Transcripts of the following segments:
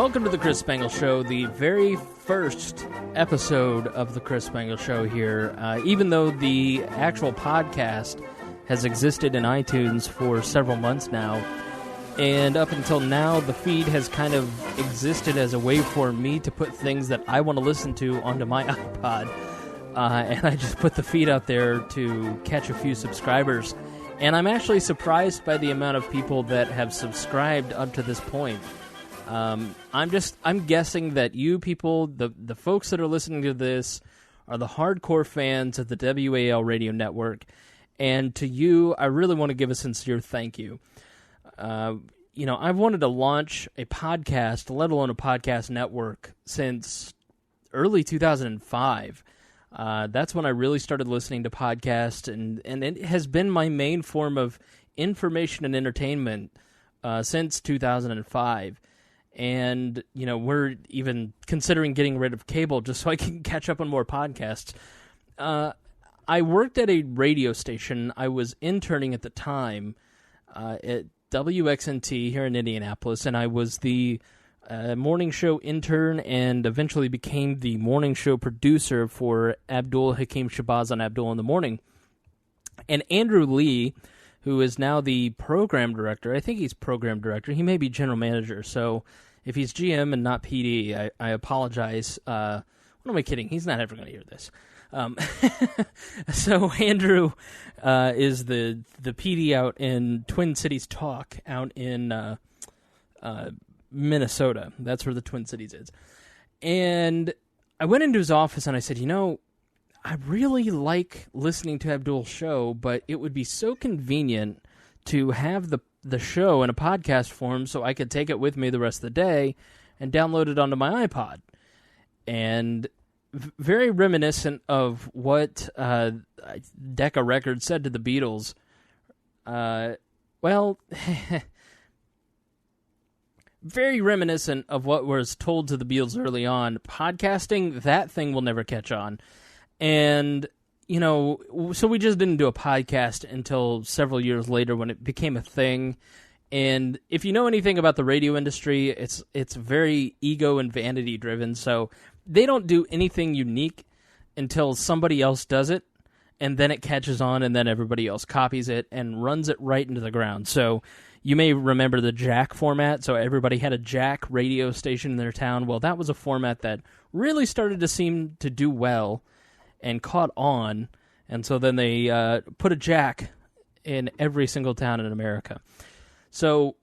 Welcome to the Chris Spangle Show, the very first episode of the Chris Spangle Show here. Even though the actual podcast has existed in iTunes for several months now, and up until now, the feed has kind of existed as a way for me to put things that I want to listen to onto my iPod. And I just put the feed out there to catch a few subscribers. And I'm actually surprised by the amount of people that have subscribed up to this point. I'm guessing that you people, the folks that are listening to this, are the hardcore fans of the WAL radio network. And to you, I really want to give a sincere thank you. I've wanted to launch a podcast, let alone a podcast network, since early 2005. That's when I really started listening to podcasts, and it has been my main form of information and entertainment since 2005. And, we're even considering getting rid of cable just so I can catch up on more podcasts. I worked at a radio station. I was interning at the time at WXNT here in Indianapolis, and I was the morning show intern and eventually became the morning show producer for Abdul Hakim Shabazz on Abdul in the Morning. And Andrew Lee, who is now the program director, I think he's program director, he may be general manager, so if he's GM and not PD, I apologize. What am I kidding? He's not ever going to hear this. So Andrew is the PD out in Twin Cities Talk out in Minnesota. That's where the Twin Cities is. And I went into his office and I said, I really like listening to Abdul's show, but it would be so convenient to have the show in a podcast form so I could take it with me the rest of the day and download it onto my iPod. And very reminiscent of what Decca Records said to the Beatles. Very reminiscent of what was told to the Beatles early on. Podcasting, that thing will never catch on. And, so we just didn't do a podcast until several years later when it became a thing. And if you know anything about the radio industry, it's very ego and vanity driven. So they don't do anything unique until somebody else does it, and then it catches on, and then everybody else copies it and runs it right into the ground. So you may remember the Jack format. So everybody had a Jack radio station in their town. Well, that was a format that really started to seem to do well and caught on. And so then they put a Jack in every single town in America. So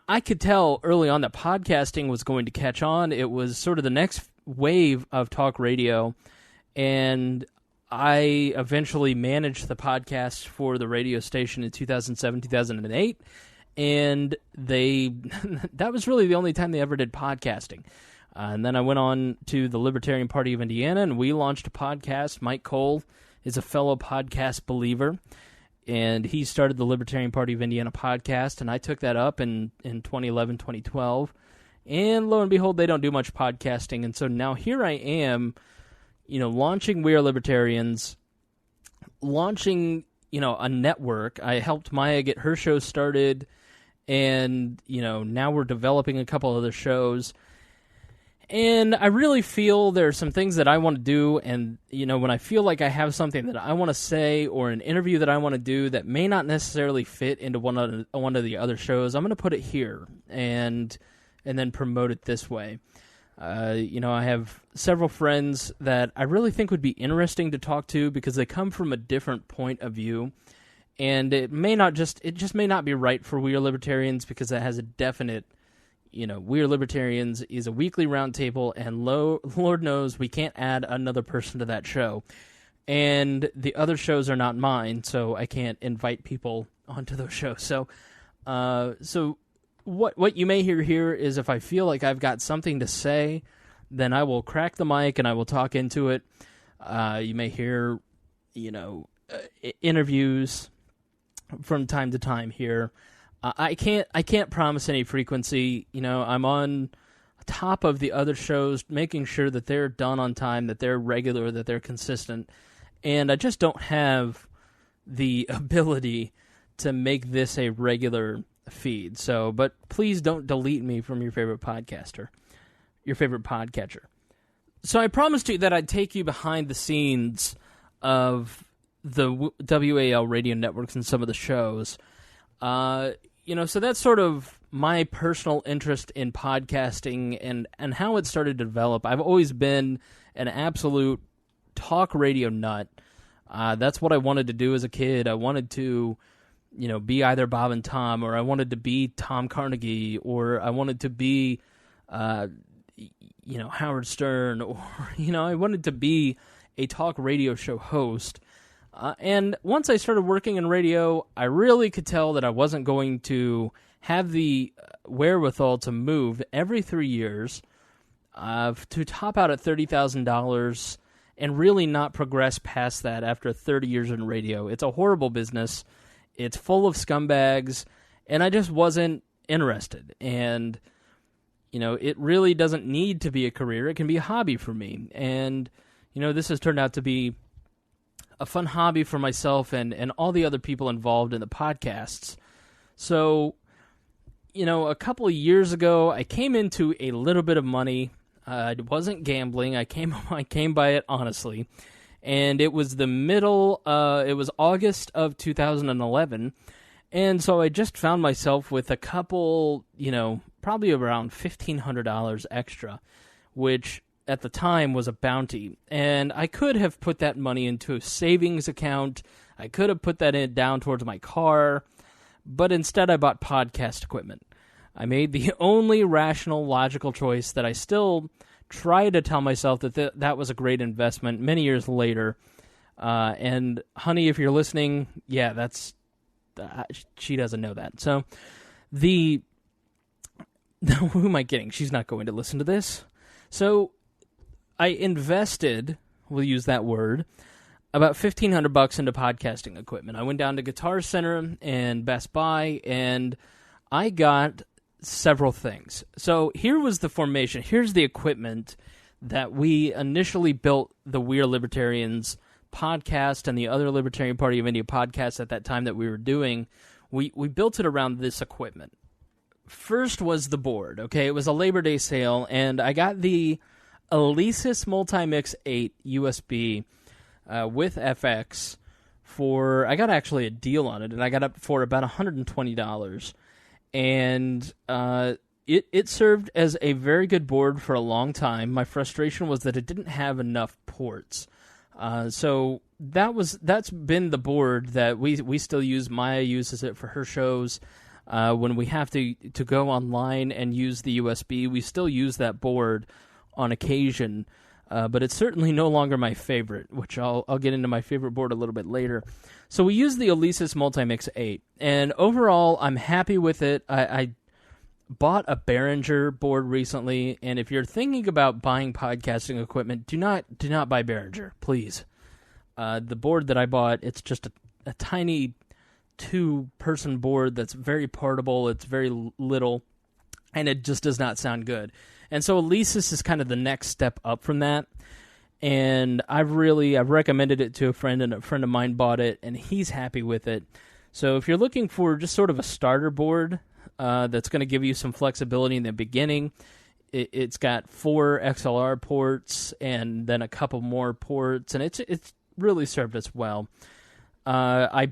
I could tell early on that podcasting was going to catch on. It was sort of the next wave of talk radio. And I eventually managed the podcast for the radio station in 2007, 2008. And that was really the only time they ever did podcasting. And then I went on to the Libertarian Party of Indiana, and we launched a podcast. Mike Cole is a fellow podcast believer, and he started the Libertarian Party of Indiana podcast, and I took that up in 2011, 2012. And lo and behold, they don't do much podcasting. And so now here I am, launching We Are Libertarians, launching, a network. I helped Maya get her show started. And, now we're developing a couple other shows. And I really feel there are some things that I want to do. And, when I feel like I have something that I want to say or an interview that I want to do that may not necessarily fit into one of the other shows, I'm going to put it here and then promote it this way. I have several friends that I really think would be interesting to talk to because they come from a different point of view. And it just may not be right for We Are Libertarians because it has a definite, We Are Libertarians is a weekly roundtable, and Lord knows we can't add another person to that show. And the other shows are not mine, so I can't invite people onto those shows. So what you may hear here is if I feel like I've got something to say, then I will crack the mic and I will talk into it. You may hear, interviews from time to time here. I can't promise any frequency. I'm on top of the other shows, making sure that they're done on time, that they're regular, that they're consistent. And I just don't have the ability to make this a regular feed. So, but please don't delete me from your favorite podcaster. your favorite podcatcher. So I promised you that I'd take you behind the scenes of the WAL radio networks and some of the shows. So that's sort of my personal interest in podcasting and how it started to develop. I've always been an absolute talk radio nut. That's what I wanted to do as a kid. I wanted to, be either Bob and Tom, or I wanted to be Tom Carnegie, or I wanted to be, Howard Stern, or, I wanted to be a talk radio show host. And once I started working in radio, I really could tell that I wasn't going to have the wherewithal to move every 3 years to top out at $30,000 and really not progress past that after 30 years in radio. It's a horrible business. It's full of scumbags, and I just wasn't interested. And, it really doesn't need to be a career. It can be a hobby for me. And, this has turned out to be a fun hobby for myself and all the other people involved in the podcasts. So, a couple of years ago, I came into a little bit of money. It wasn't gambling. I came by it honestly. And it was it was August of 2011. And so I just found myself with a couple, probably around $1,500 extra, which at the time was a bounty. And I could have put that money into a savings account. I could have put that down towards my car. But instead I bought podcast equipment. I made the only rational, logical choice that I still try to tell myself that was a great investment many years later. And honey, if you're listening, yeah, that's she doesn't know that. So who am I kidding? She's not going to listen to this. So I invested, we'll use that word, about $1,500 into podcasting equipment. I went down to Guitar Center and Best Buy, and I got several things. So here was the formation. Here's the equipment that we initially built the We Are Libertarians podcast and the other Libertarian Party of India podcasts at that time that we were doing. We built it around this equipment. First was the board, okay? It was a Labor Day sale, and I got the Alesis Multimix 8 USB with FX I got actually a deal on it, and I got it for about $120. And it served as a very good board for a long time. My frustration was that it didn't have enough ports. So that's been the board that we still use. Maya uses it for her shows. When we have to go online and use the USB, we still use that board on occasion. But it's certainly no longer my favorite, which I'll get into my favorite board a little bit later. So we use the Alesis Multimix 8, and overall, I'm happy with it. I bought a Behringer board recently, and if you're thinking about buying podcasting equipment, do not buy Behringer, please. The board that I bought, it's just a tiny 2-person board that's very portable. It's very little, and it just does not sound good. And so Alesis is kind of the next step up from that. And I've recommended it to a friend, and a friend of mine bought it, and he's happy with it. So if you're looking for just sort of a starter board that's going to give you some flexibility in the beginning, it's got 4 XLR ports and then a couple more ports, and it's really served us well. I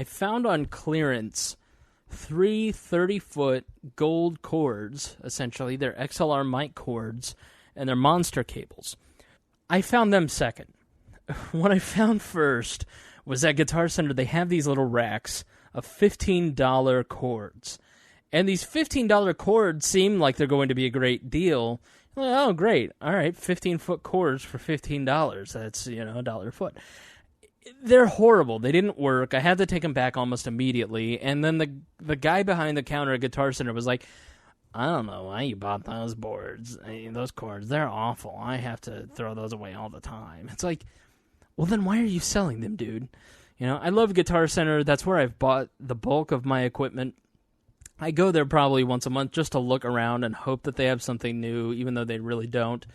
found on clearance 3 30-foot gold cords, essentially. They're XLR mic cords, and they're monster cables. I found them second. What I found first was at Guitar Center, they have these little racks of $15 cords. And these $15 cords seem like they're going to be a great deal. Oh, great. All right, 15-foot cords for $15. That's, $1 a foot. They're horrible. They didn't work. I had to take them back almost immediately. And then the guy behind the counter at Guitar Center was like, I don't know why you bought those boards. Those cords, they're awful. I have to throw those away all the time. It's like, well, then why are you selling them, dude? I love Guitar Center. That's where I've bought the bulk of my equipment. I go there probably once a month just to look around and hope that they have something new, even though they really don't.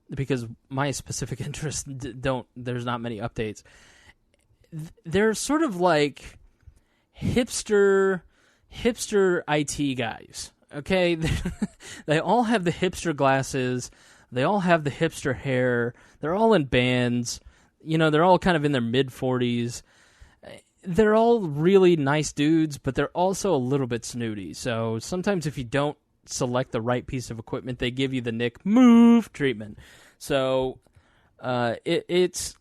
Because my specific interests there's not many updates. They're sort of like hipster IT guys, okay? They all have the hipster glasses. They all have the hipster hair. They're all in bands. They're all kind of in their mid-40s. They're all really nice dudes, but they're also a little bit snooty. So sometimes if you don't select the right piece of equipment, they give you the Nick move treatment. So it's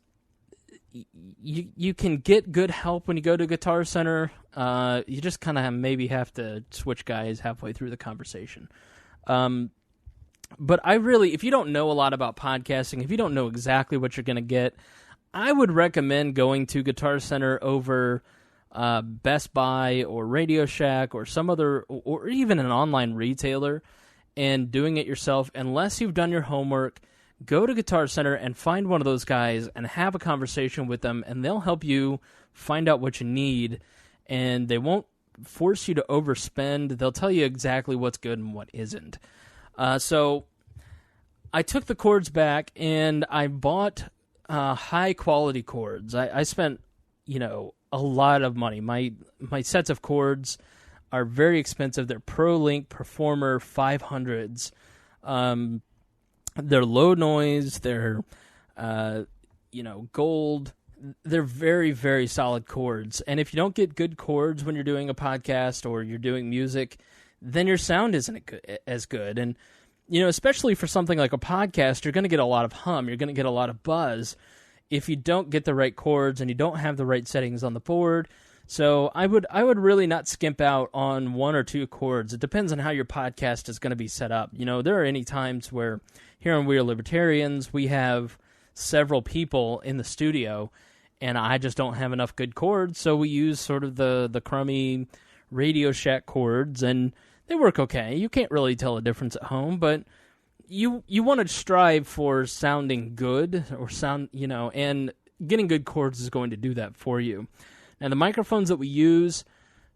you can get good help when you go to Guitar Center. You just kind of maybe have to switch guys halfway through the conversation. But if you don't know a lot about podcasting, if you don't know exactly what you're going to get, I would recommend going to Guitar Center over Best Buy or Radio Shack or some other, or even an online retailer, and doing it yourself. Unless you've done your homework, go to Guitar Center and find one of those guys and have a conversation with them, and they'll help you find out what you need, and they won't force you to overspend. They'll tell you exactly what's good and what isn't. So I took the cords back, and I bought high-quality cords. I spent, a lot of money. My sets of cords are very expensive. They're ProLink Performer 500s. They're low noise. They're, gold. They're very, very solid cords. And if you don't get good cords when you're doing a podcast or you're doing music, then your sound isn't as good. And, especially for something like a podcast, you're going to get a lot of hum. You're going to get a lot of buzz if you don't get the right chords and you don't have the right settings on the board. So I would really not skimp out on one or two chords. It depends on how your podcast is going to be set up. There are any times where here on We Are Libertarians, we have several people in the studio, and I just don't have enough good chords, so we use sort of the crummy Radio Shack chords, and they work okay. You can't really tell a difference at home, but you want to strive for sounding good or and getting good chords is going to do that for you. Now, the microphones that we use,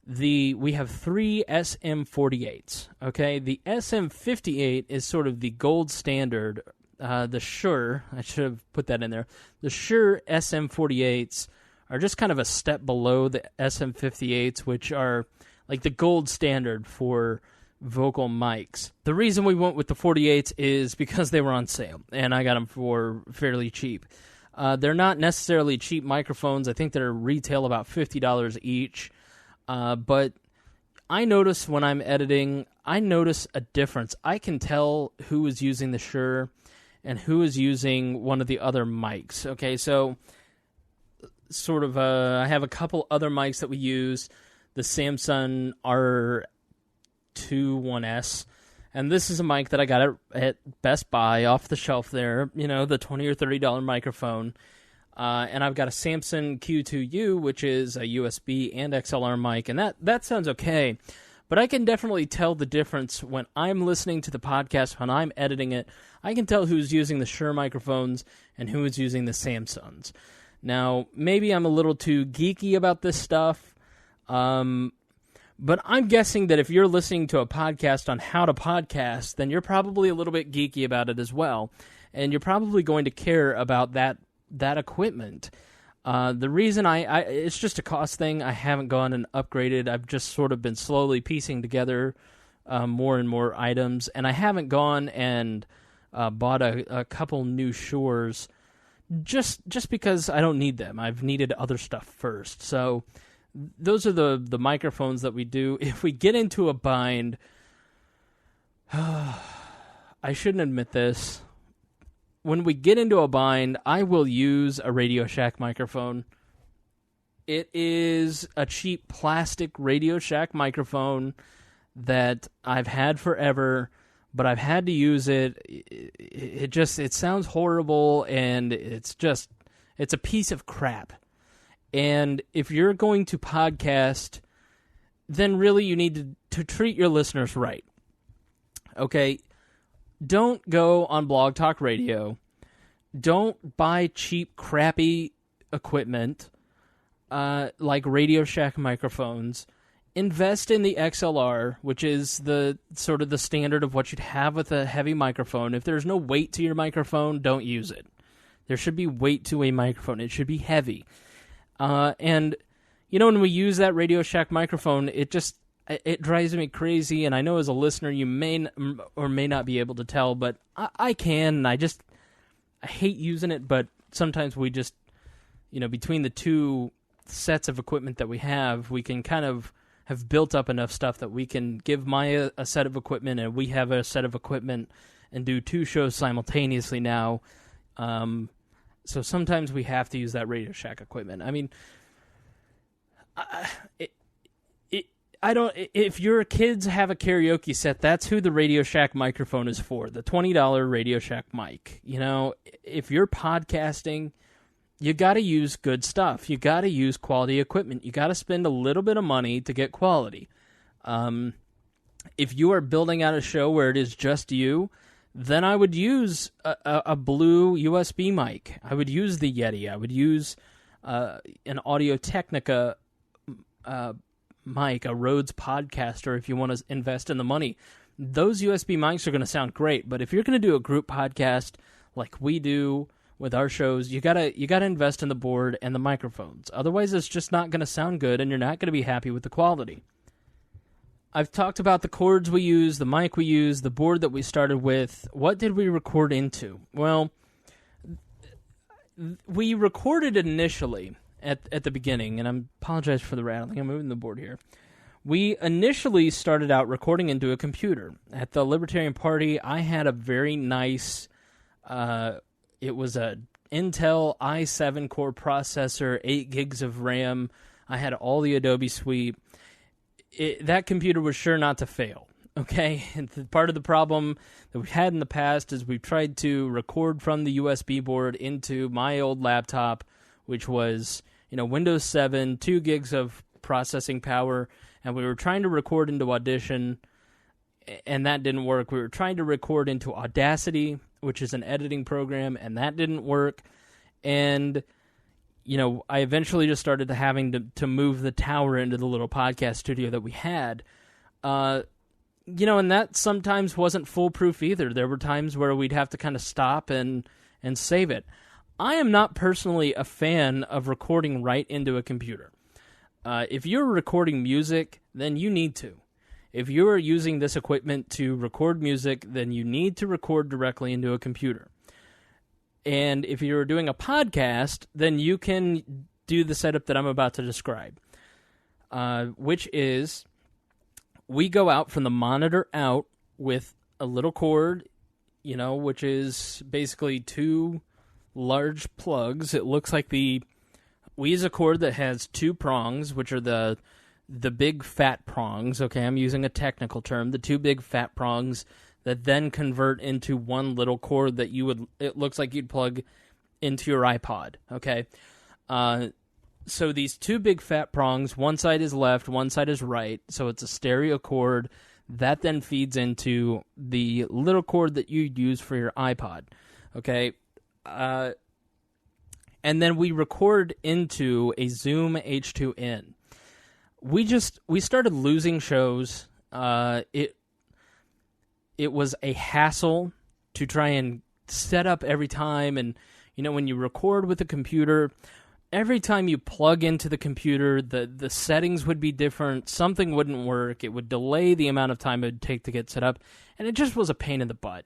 we have 3 SM48s, okay? The SM58 is sort of the gold standard. The Shure, I should have put that in there. The Shure SM48s are just kind of a step below the SM58s, which are like the gold standard for vocal mics. The reason we went with the 48s is because they were on sale, and I got them for fairly cheap. They're not necessarily cheap microphones. I think they're retail about $50 each. But I notice when I'm editing, I notice a difference. I can tell who is using the Shure and who is using one of the other mics. Okay, so sort of I have a couple other mics that we use. The Samsung R21S. And this is a mic that I got at Best Buy off the shelf there, the $20 or $30 microphone. And I've got a Samsung Q2U, which is a USB and XLR mic, and that sounds okay. But I can definitely tell the difference when I'm listening to the podcast, when I'm editing it. I can tell who's using the Shure microphones and who is using the Samsungs. Now, maybe I'm a little too geeky about this stuff, but I'm guessing that if you're listening to a podcast on how to podcast, then you're probably a little bit geeky about it as well, and you're probably going to care about that equipment. The reason it's just a cost thing. I haven't gone and upgraded. I've just sort of been slowly piecing together more and more items, and I haven't gone and bought a couple new Shures just because I don't need them. I've needed other stuff first. So those are the microphones that we do. If we get into a bind, I shouldn't admit this. When we get into a bind, I will use a Radio Shack microphone. It is a cheap plastic Radio Shack microphone that I've had forever, but I've had to use it. It sounds horrible, and it's a piece of crap. And if you're going to podcast, then really you need to treat your listeners right. Okay? Don't go on Blog Talk Radio. Don't buy cheap, crappy equipment like Radio Shack microphones. Invest in the XLR, which is the sort of the standard of what you'd have with a heavy microphone. If there's no weight to your microphone, don't use it. There should be weight to a microphone. It should be heavy. And, when we use that Radio Shack microphone, it just it drives me crazy, and I know as a listener you may or may not be able to tell, but I can, and I hate using it, but sometimes we just, between the two sets of equipment that we can kind of have built up enough stuff that we can give Maya a set of equipment, and we have a set of equipment, and do two shows simultaneously now. So sometimes we have to use that Radio Shack equipment. I mean, if your kids have a karaoke set, that's who the Radio Shack microphone is for, the $20 Radio Shack mic. If you're podcasting, you got to use good stuff. You got to use quality equipment. You got to spend a little bit of money to get quality. If you are building out a show where it is just you, then I would use a blue USB mic. I would use the Yeti. I would use an Audio-Technica mic, a Rhodes Podcaster, if you want to invest in the money. Those USB mics are going to sound great, but if you're going to do a group podcast like we do with our shows, you gotta invest in the board and the microphones. Otherwise, it's just not going to sound good, and you're not going to be happy with the quality. I've talked about the cords we use, the mic we use, the board that we started with. What did we record into? Well, we recorded initially at the beginning, and I apologize for the rattling. I'm moving the board here. We initially started out recording into a computer. At the Libertarian Party, I had a very nice, it was a Intel i7 core processor, 8 gigs of RAM. I had all the Adobe suite. That computer was sure not to fail, okay? And part of the problem that we've had in the past is we've tried to record from the USB board into my old laptop, which was, Windows 7, 2 gigs of processing power, and we were trying to record into Audition, and that didn't work. We were trying to record into Audacity, which is an editing program, and that didn't work. And I eventually just started having to move the tower into the little podcast studio that we had. And that sometimes wasn't foolproof either. There were times where we'd have to kind of stop and save it. I am not personally a fan of recording right into a computer. If you're recording music, then you need to. If you are using this equipment to record music, then you need to record directly into a computer. And if you're doing a podcast, then you can do the setup that I'm about to describe, which is we go out from the monitor out with a little cord, which is basically 2 large plugs. It looks like we use a cord that has 2 prongs, which are the big fat prongs. Okay, I'm using a technical term. The 2 big fat prongs that then convert into one little cord that it looks like you'd plug into your iPod, okay? So these 2 big fat prongs, one side is left, one side is right, so it's a stereo cord that then feeds into the little cord that you'd use for your iPod, okay? And then we record into a Zoom H2N. We started losing shows. It was a hassle to try and set up every time. And, when you record with a computer, every time you plug into the computer, the settings would be different. Something wouldn't work. It would delay the amount of time it would take to get set up. And it just was a pain in the butt.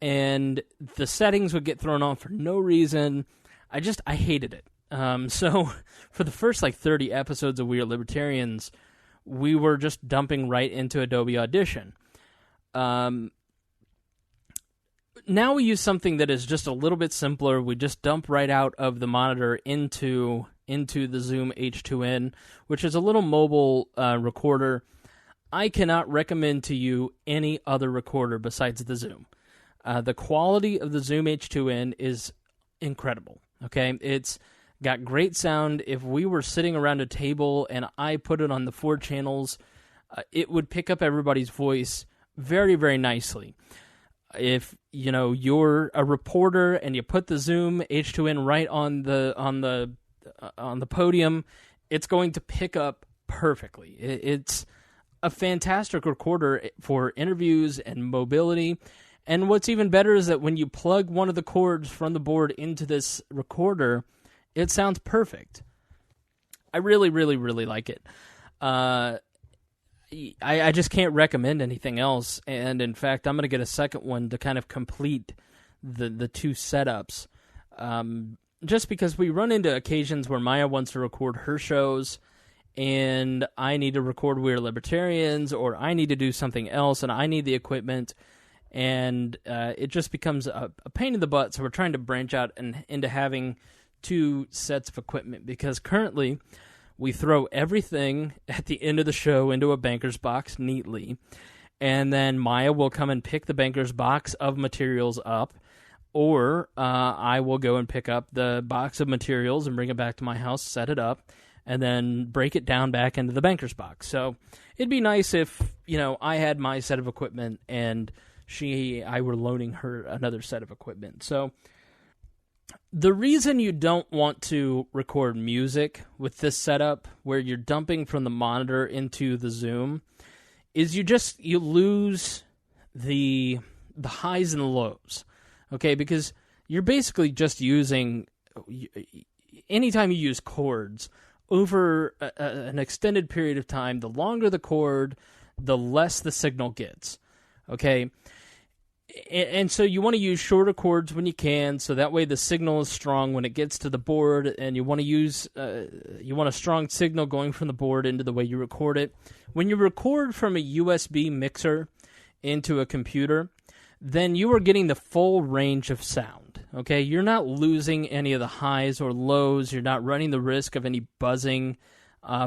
And the settings would get thrown on for no reason. I hated it. So for the first 30 episodes of We Are Libertarians, we were just dumping right into Adobe Audition. Now we use something that is just a little bit simpler. We just dump right out of the monitor into the Zoom H2N, which is a little mobile recorder. I cannot recommend to you any other recorder besides the Zoom. The quality of the Zoom H2N is incredible. Okay, it's got great sound. If we were sitting around a table and I put it on the 4 channels, it would pick up everybody's voice very, very nicely. If you're a reporter and you put the Zoom H2N right on the podium, it's going to pick up perfectly. It's a fantastic recorder for interviews and mobility. And what's even better is that when you plug one of the cords from the board into this recorder, it sounds perfect. I really, really, really like it. I just can't recommend anything else. And in fact, I'm going to get a second one to kind of complete the two setups. Just because we run into occasions where Maya wants to record her shows, and I need to record We're Libertarians, or I need to do something else, and I need the equipment, and it just becomes a pain in the butt. So we're trying to branch out into having two sets of equipment, because currently we throw everything at the end of the show into a banker's box neatly, and then Maya will come and pick the banker's box of materials up, or I will go and pick up the box of materials and bring it back to my house, set it up, and then break it down back into the banker's box. So it'd be nice if, I had my set of equipment and I were loaning her another set of equipment. So the reason you don't want to record music with this setup, where you're dumping from the monitor into the Zoom, is you lose the highs and the lows, okay? Because you're basically just using, anytime you use chords over an extended period of time, the longer the chord, the less the signal gets, okay? And so you want to use shorter chords when you can, so that way the signal is strong when it gets to the board, and you want a strong signal going from the board into the way you record it. When you record from a USB mixer into a computer, then you are getting the full range of sound, okay? You're not losing any of the highs or lows. You're not running the risk of any buzzing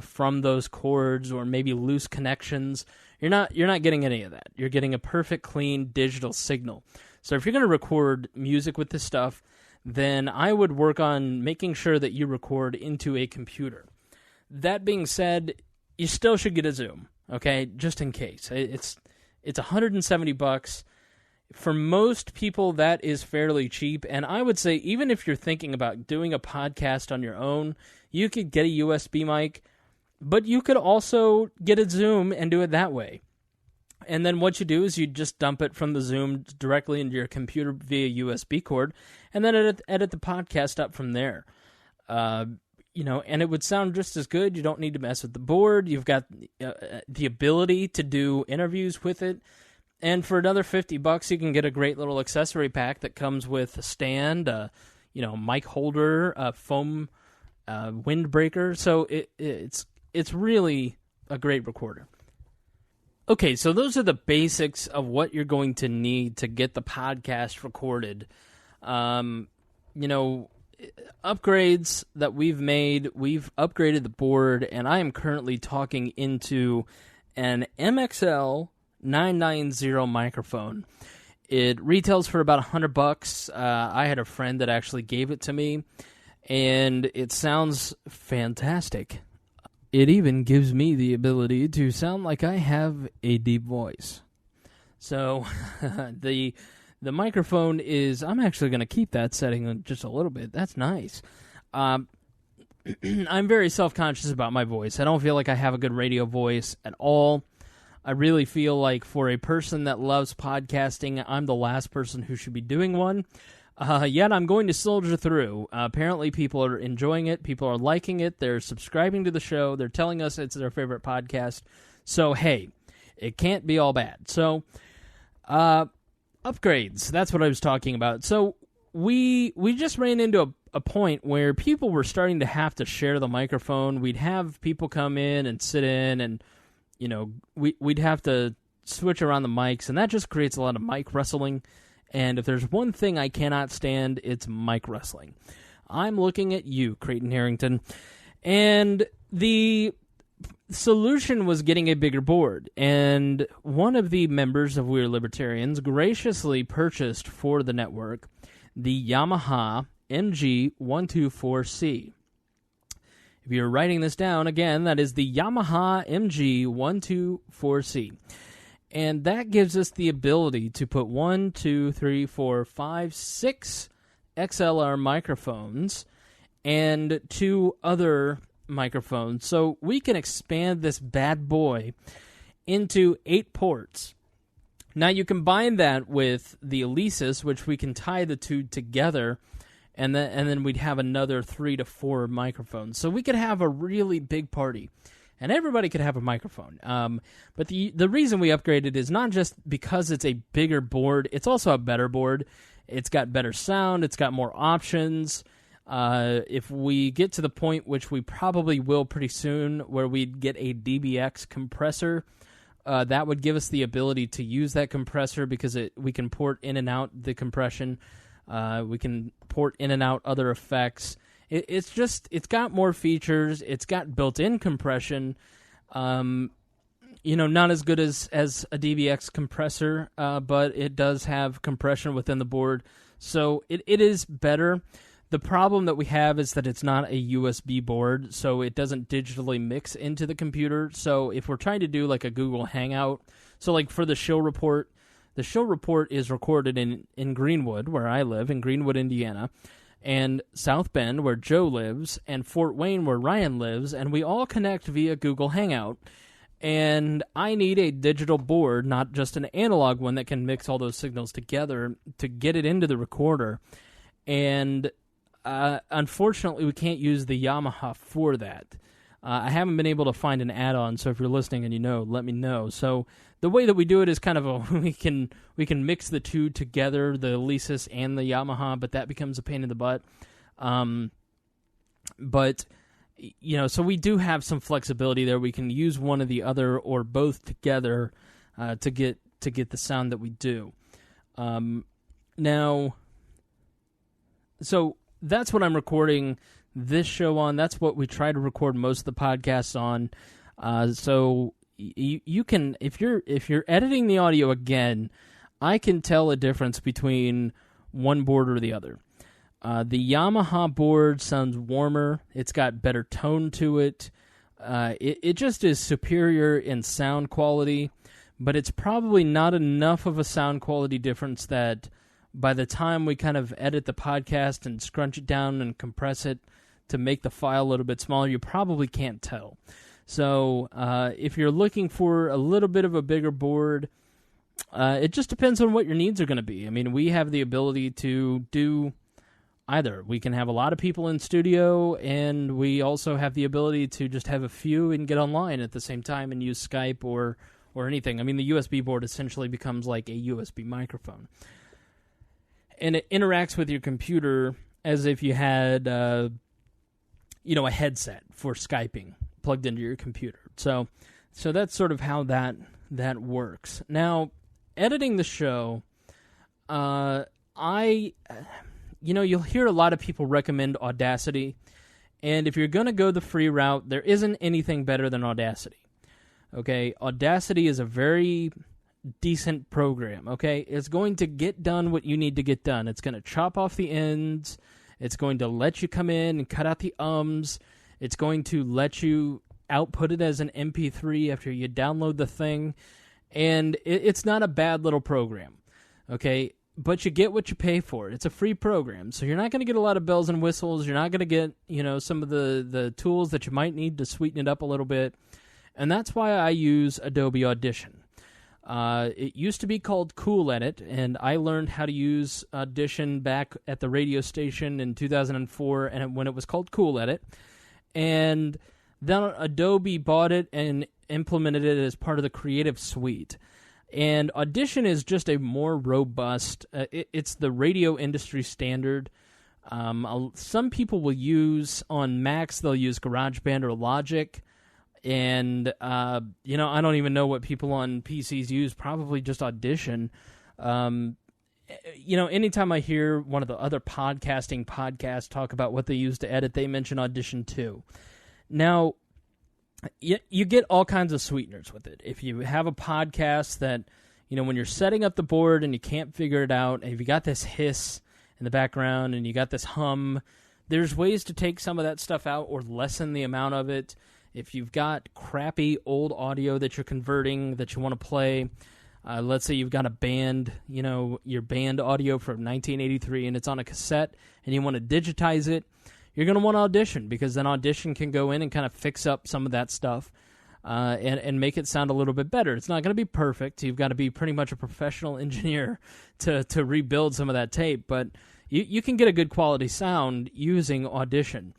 from those chords, or maybe loose connections. You're not getting any of that. You're getting a perfect, clean digital signal. So if you're going to record music with this stuff, then I would work on making sure that you record into a computer. That being said, you still should get a Zoom, okay? Just in case. It's $170. For most people, that is fairly cheap. And I would say, even if you're thinking about doing a podcast on your own, you could get a USB mic, but you could also get a Zoom and do it that way. And then what you do is you just dump it from the Zoom directly into your computer via USB cord, and then edit the podcast up from there. And it would sound just as good. You don't need to mess with the board. You've got the ability to do interviews with it. And for another $50, you can get a great little accessory pack that comes with a stand, mic holder, a foam windbreaker. So it's really a great recorder. Okay, so those are the basics of what you're going to need to get the podcast recorded. Upgrades that we've made, we've upgraded the board, and I am currently talking into an MXL 990 microphone. It retails for about $100. I had a friend that actually gave it to me, and it sounds fantastic. It even gives me the ability to sound like I have a deep voice. So the microphone is, I'm actually going to keep that setting on just a little bit. That's nice. I'm very self-conscious about my voice. I don't feel like I have a good radio voice at all. I really feel like for a person that loves podcasting, I'm the last person who should be doing one. Yet I'm going to soldier through. Apparently people are enjoying it. People are liking it. They're subscribing to the show. They're telling us it's their favorite podcast. So, hey, it can't be all bad. So, upgrades. That's what I was talking about. So, we just ran into a point where people were starting to have to share the microphone. We'd have people come in and sit in, and, we'd have to switch around the mics, and that just creates a lot of mic wrestling. And if there's one thing I cannot stand, it's mic wrestling. I'm looking at you, Creighton Harrington. And the solution was getting a bigger board. And one of the members of We're Libertarians graciously purchased for the network the Yamaha MG124C. If you're writing this down, again, that is the Yamaha MG124C. And that gives us the ability to put 6 XLR microphones and 2 other microphones. So we can expand this bad boy into 8 ports. Now you combine that with the Alesis, which we can tie the two together, and then we'd have another 3 to 4 microphones. So we could have a really big party. and everybody could have a microphone. But the reason we upgraded is not just because it's a bigger board, it's also a better board. It's got better sound, it's got more options. If we get to the point, which we probably will pretty soon, where we'd get a DBX compressor, that would give us the ability to use that compressor because we can port in and out the compression. We can port in and out other effects. It's got more features. It's got built-in compression. Not as good as a DBX compressor, but it does have compression within the board. So it is better. The problem that we have is that it's not a USB board, so it doesn't digitally mix into the computer. So if we're trying to do like a Google Hangout, so like for the show report is recorded in Greenwood, where I live, in Greenwood, Indiana, and South Bend, where Joe lives, and Fort Wayne, where Ryan lives, and we all connect via Google Hangout. And I need a digital board, not just an analog one that can mix all those signals together to get it into the recorder. And unfortunately, we can't use the Yamaha for that. I haven't been able to find an add-on, so if you're listening and you know, let me know. So the way that we do it is kind of we can mix the two together, the Alesis and the Yamaha, but that becomes a pain in the butt. So we do have some flexibility there. We can use one or the other or both together to get the sound that we do. So that's what I'm recording this show on. That's what we try to record most of the podcasts on. So you can, if you're editing the audio again, I can tell a difference between one board or the other. The Yamaha board sounds warmer. It's got better tone to it. It just is superior in sound quality, but it's probably not enough of a sound quality difference that by the time we kind of edit the podcast and scrunch it down and compress it to make the file a little bit smaller, you probably can't tell. So if you're looking for a little bit of a bigger board, it just depends on what your needs are going to be. I mean, we have the ability to do either. We can have a lot of people in studio, and we also have the ability to just have a few and get online at the same time and use Skype or anything. I mean, the USB board essentially becomes like a USB microphone. And it interacts with your computer as if you had, a headset for Skyping plugged into your computer. So that's sort of how that works. Now, editing the show, you'll hear a lot of people recommend Audacity, and if you're going to go the free route, there isn't anything better than Audacity. Okay, Audacity is a very decent program, okay? It's going to get done what you need to get done. It's going to chop off the ends. It's going to let you come in and cut out the ums. It's going to let you output it as an MP3 after you download the thing. And it's not a bad little program, okay? But you get what you pay for. It's a free program, so you're not going to get a lot of bells and whistles. You're not going to get, some of the tools that you might need to sweeten it up a little bit. And that's why I use Adobe Audition. It used to be called Cool Edit, and I learned how to use Audition back at the radio station in 2004, and when it was called Cool Edit. And then Adobe bought it and implemented it as part of the Creative Suite. And Audition is just a more robust, it's the radio industry standard. Some people will use, on Macs, they'll use GarageBand or Logic. And, I don't even know what people on PCs use, probably just Audition. Anytime I hear one of the other podcasts talk about what they use to edit, they mention Audition too. Now, you get all kinds of sweeteners with it. If you have a podcast that, when you're setting up the board and you can't figure it out, and if you got this hiss in the background and you got this hum, there's ways to take some of that stuff out or lessen the amount of it. If you've got crappy old audio that you're converting that you want to play, let's say you've got a band, your band audio from 1983 and it's on a cassette and you want to digitize it, you're going to want Audition, because then Audition can go in and kind of fix up some of that stuff and make it sound a little bit better. It's not going to be perfect. You've got to be pretty much a professional engineer to rebuild some of that tape, but you can get a good quality sound using Audition.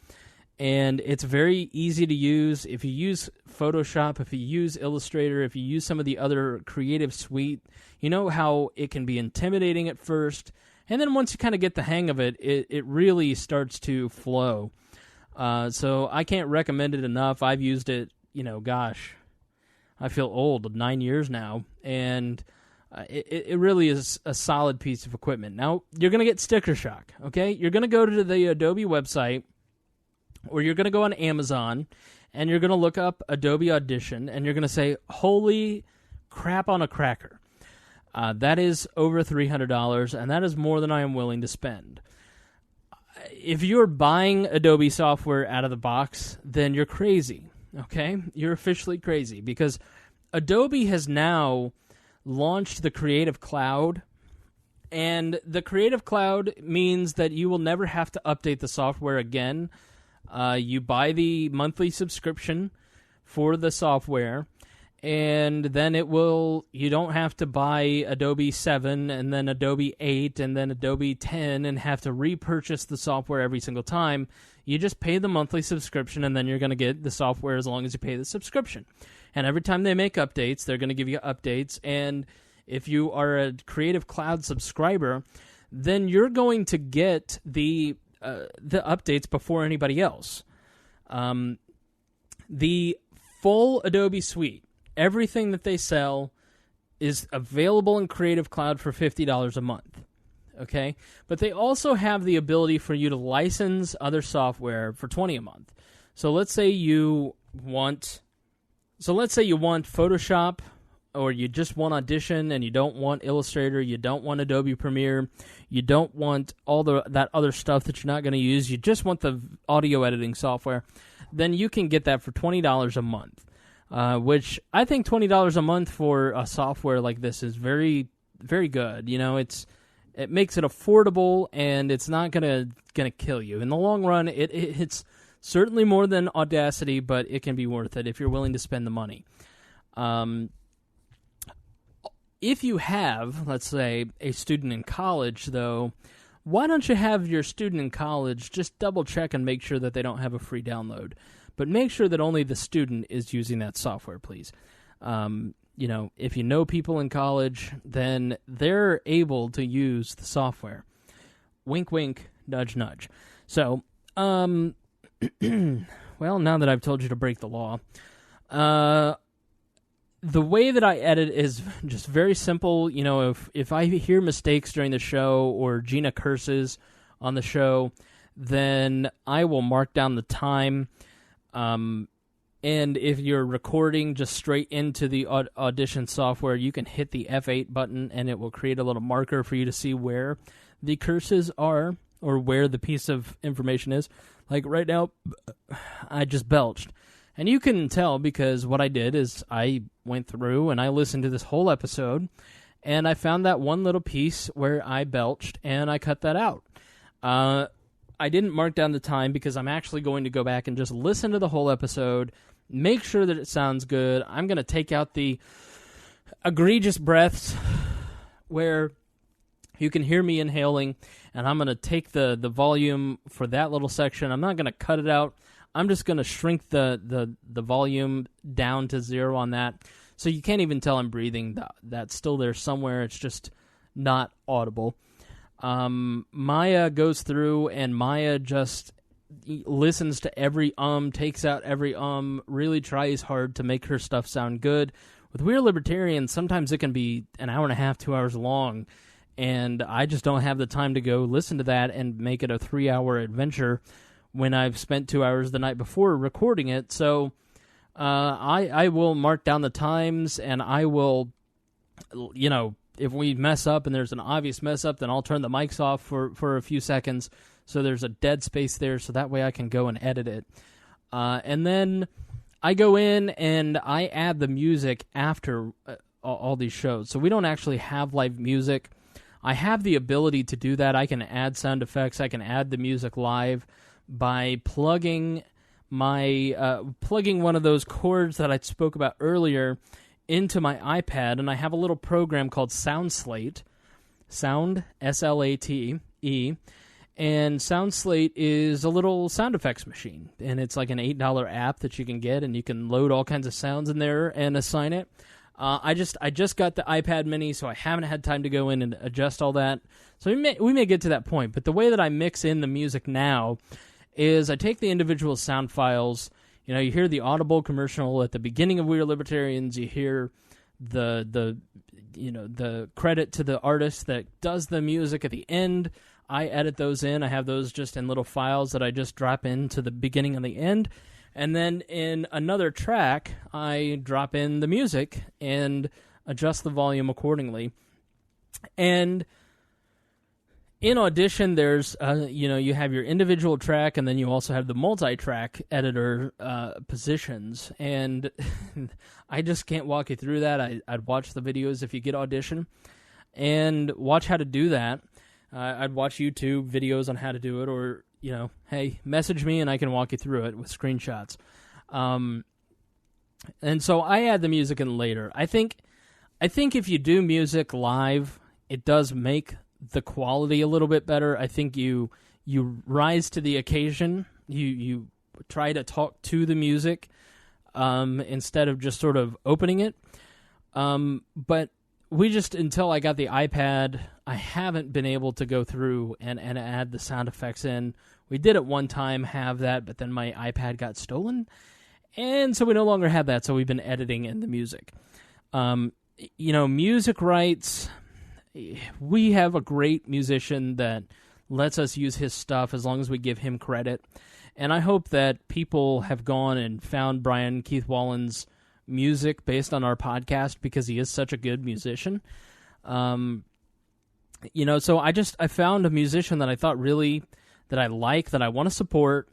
and it's very easy to use. If you use Photoshop, if you use Illustrator, if you use some of the other Creative Suite, you know how it can be intimidating at first, and then once you kind of get the hang of it, it really starts to flow. So I can't recommend it enough. I've used it, gosh, I feel old, 9 years now, and it really is a solid piece of equipment. Now, you're going to get sticker shock, okay? You're going to go to the Adobe website, or you're going to go on Amazon, and you're going to look up Adobe Audition, and you're going to say, holy crap on a cracker. That is over $300, and that is more than I am willing to spend. If you're buying Adobe software out of the box, then you're crazy, okay? You're officially crazy, because Adobe has now launched the Creative Cloud, and the Creative Cloud means that you will never have to update the software again. You buy the monthly subscription for the software, and then you don't have to buy Adobe 7 and then Adobe 8 and then Adobe 10 and have to repurchase the software every single time. You just pay the monthly subscription, and then you're going to get the software as long as you pay the subscription. And every time they make updates, they're going to give you updates. And if you are a Creative Cloud subscriber, then you're going to get the updates before anybody else. The full Adobe suite, everything that they sell, is available in Creative Cloud for $50 a month. Okay? But they also have the ability for you to license other software for $20 a month. So let's say you want Photoshop, or you just want Audition, and you don't want Illustrator, you don't want Adobe Premiere, you don't want all that other stuff that you're not going to use, you just want the audio editing software, then you can get that for $20 a month, which I think $20 a month for a software like this is very, very good. It makes it affordable, and it's not gonna kill you. In the long run, it's certainly more than Audacity, but it can be worth it if you're willing to spend the money. If you have, let's say, a student in college, though, why don't you have your student in college just double-check and make sure that they don't have a free download? But make sure that only the student is using that software, please. If you know people in college, then they're able to use the software. Wink, wink, nudge, nudge. So, well, now that I've told you to break the law, the way that I edit is just very simple. If I hear mistakes during the show or Gina curses on the show, then I will mark down the time. And if you're recording just straight into the Audition software, you can hit the F8 button, and it will create a little marker for you to see where the curses are or where the piece of information is. Like right now, I just belched. And you can tell because what I did is I went through and I listened to this whole episode, and I found that one little piece where I belched, and I cut that out. I didn't mark down the time because I'm actually going to go back and just listen to the whole episode, make sure that it sounds good. I'm going to take out the egregious breaths where you can hear me inhaling, and I'm going to take the volume for that little section. I'm not going to cut it out. I'm just going to shrink the volume down to 0 on that. So you can't even tell I'm breathing. That's still there somewhere. It's just not audible. Maya goes through, and Maya just listens to every takes out every really tries hard to make her stuff sound good. With We're Libertarians, sometimes it can be an hour and a half, 2 hours long, and I just don't have the time to go listen to that and make it a 3-hour adventure when I've spent 2 hours the night before recording it. So I will mark down the times, and I will, if we mess up and there's an obvious mess up, then I'll turn the mics off for a few seconds so there's a dead space there, so that way I can go and edit it. And then I go in and I add the music after all these shows. So we don't actually have live music. I have the ability to do that. I can add sound effects. I can add the music live by plugging one of those cords that I spoke about earlier into my iPad, and I have a little program called Sound, S-L-A-T-E, And SoundSlate is a little sound effects machine, and it's like an $8 app that you can get, and you can load all kinds of sounds in there and assign it. I just got the iPad Mini, so I haven't had time to go in and adjust all that. So we may get to that point, but the way that I mix in the music now is I take the individual sound files. You know, you hear the Audible commercial at the beginning of We Are Libertarians. You hear the credit to the artist that does the music at the end. I edit those in. I have those just in little files that I just drop into the beginning and the end. And then in another track, I drop in the music and adjust the volume accordingly. And in Audition, there's, you have your individual track, and then you also have the multi-track editor positions. And I just can't walk you through that. I'd watch the videos if you get Audition and watch how to do that. I'd watch YouTube videos on how to do it, or, hey, message me and I can walk you through it with screenshots. And so I add the music in later. I think if you do music live, it does make the quality a little bit better. I think you rise to the occasion. You try to talk to the music instead of just sort of opening it. But we just, until I got the iPad, I haven't been able to go through and add the sound effects in. We did at one time have that, but then my iPad got stolen, and so we no longer have that, so we've been editing in the music. Music rights, we have a great musician that lets us use his stuff as long as we give him credit, and I hope that people have gone and found Brian Keith Wallen's music based on our podcast, because he is such a good musician. So I found a musician that I thought really, that I like, that I want to support.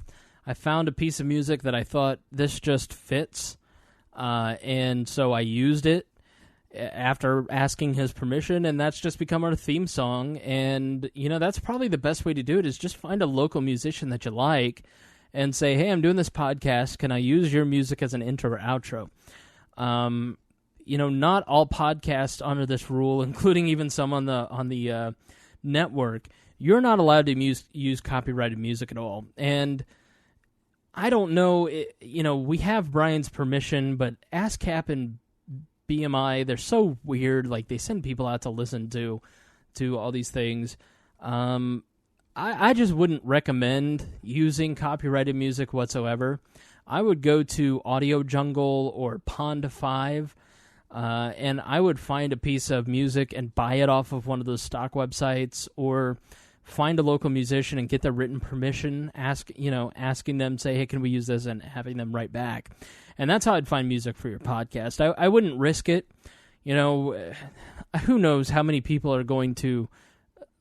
I found a piece of music that I thought this just fits, and so I used it after asking his permission, and that's just become our theme song. And, that's probably the best way to do it, is just find a local musician that you like and say, hey, I'm doing this podcast. Can I use your music as an intro or outro? Not all podcasts under this rule, including even some on the network, you're not allowed to use copyrighted music at all. And I don't know, we have Brian's permission, but ASCAP and BMI, they're so weird. Like, they send people out to listen to all these things. I just wouldn't recommend using copyrighted music whatsoever. I would go to Audio Jungle or Pond5, and I would find a piece of music and buy it off of one of those stock websites, or find a local musician and get their written permission, asking them, say, hey, can we use this, and having them write back. And that's how I'd find music for your podcast. I wouldn't risk it. Who knows how many people are going to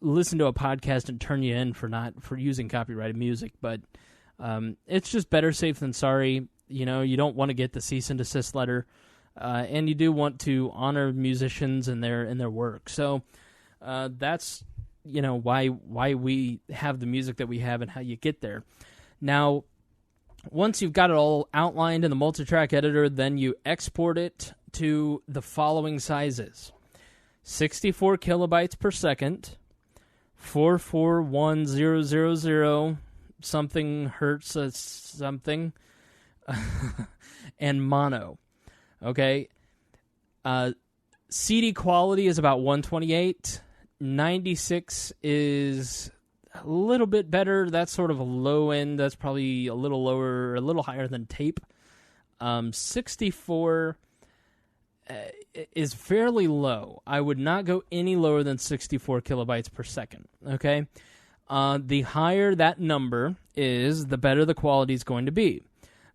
listen to a podcast and turn you in for using copyrighted music, but it's just better safe than sorry. You don't want to get the cease and desist letter, and you do want to honor musicians and their work. So that's why we have the music that we have and how you get there. Now, once you've got it all outlined in the multi-track editor, then you export it to the following sizes: 64 kilobytes per second, 441,000 something hertz something, and mono. Okay, CD quality is about 128. 96 is a little bit better. That's sort of a low end. That's probably a little lower, a little higher than tape. 64 is fairly low. I would not go any lower than 64 kilobytes per second. Okay, the higher that number is, the better the quality is going to be.